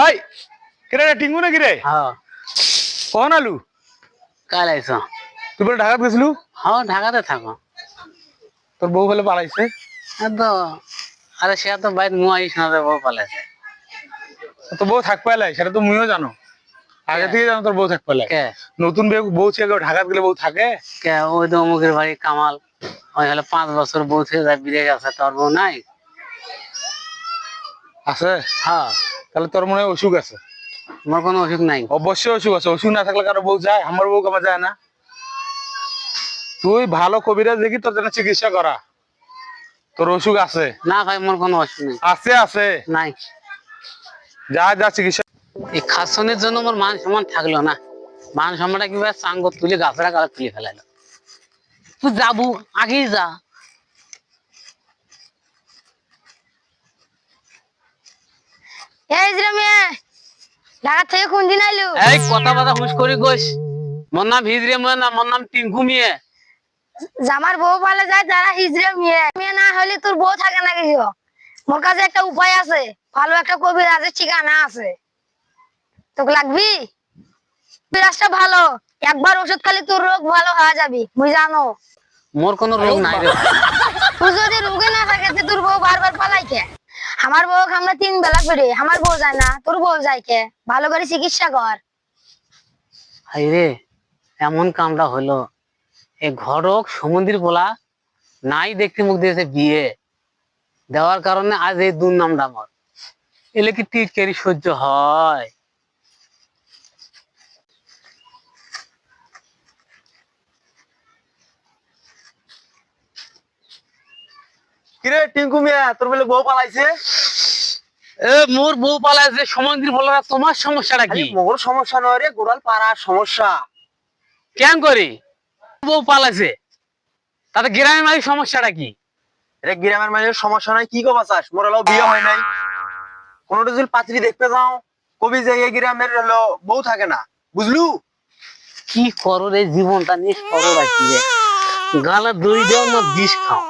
এই কিরে টিঙ্গু নাকি রে? হ্যাঁ কখন আলু? কাল আইছো? তুই বলে ঢাকাত গেছিলু? হ্যাঁ ঢাকাতে থাকো। তোর বউ বলে পালাইছে? তো আরে সে তো বাইরে মুয়াইস না, বউ পালাইছে। তোর বউ থাক পাইলাই সেটা তো মুইও জানো, আগে থেকে জানো তোর বউ থাক পাইলাই। কে নতুন বউ ছেলে ঢাকাত গেলে বউ থাকে? কে ওই তো অমুকের বাড়ি কামাল, ওই হলো 5 বছর বউ থেকে যায় বিদেশ আছে, তোর বউ নাই? আছে? হ্যাঁ। তাহলে তোর মনে হয় অসুখ আছে। আমার কোনো অসুখ নাই। অবশ্যই অসুখ আছে, অসুখ না থাকলে কারো বউ যায়? আমার বউ আমার যায় না? তুই ভালো কবিরাজ দেখি তোর জন্য চিকিৎসা করা। তোর অসুখ আছে? না ভাই আমার কোনো অসুখ নেই। আছে আছে নাই। যা যা চিকিৎসা। এই খাসনের জন্য আমার মান সম্মান থাকলো না। মান সম্মানটা কিভাবে চাঙ্গ তুলে গাছড়া গাছ তুলে ফেলাইলো। তুই যাবো আগেই যা। এই যে মেয়ে ঢাকা থেকে কোন দিন আইলু? এই কথা বাতা হুঁশ করি গোস। মোর নাম হিজরে মেয়ে না, মোর নাম টিঙ্কু মেয়ে। জামার বউ পালে যায় তারা হিজড়ে মেয়ে। মেয়ে না হলে তোর বউ থাকে না কিছু। মোর কাছে একটা উপায় আছে, ভালো একটা কবিরাজের ঠিকানা আছে, তোকে লাগবি? কবিরাজটা ভালো, একবার ওষুধ খালি তোর রোগ ভালো হয়ে যাবি, মুই জানো। মোর কোনো রোগ নাই রে। তুই যদি রোগে না থাকে তোর বউ বারবার পালাই কে? আমার বউ আমরা 3 বেলা ফিরে, আমার বউ যায় না, তোর বউ যায় কে? ভালো করে চিকিৎসা কর। হাই রে, এমন কামটা হলো। এই ঘটক সমুদ্রের বলা নাই দেখতে মুখ দিয়েছে বিয়ে দেওয়ার কারণে আজ এই দুর্নামটা আমার। এলে কি টিটকারি সহ্য হয়? কিরে টিঙ্কু মিয়া, তোর বলে বউ পালাইছে? এ মোর বউ পালাইছে সমুদ্রের বলা, তোমার সমস্যাটা কি? মোর সমস্যা নয় রে, গোড়াল পাড়ার সমস্যা। কেন করি বউ পালাইছে, তাতে গ্রামের মাঝে সমস্যাটা কি? রে গ্রামের মানুষের সমস্যা নাই, কি কবা চাস? মোর হলো বিয়ে হয় নাই, কোনোটা যদি পাত্রী দেখতে যাও কবি যে এই গ্রামের হলো বউ থাকে না, বুঝলু? কি করো রে জীবনটা নিয়ে করো রাখি রে, গালা দই দেও না বিষ খাও।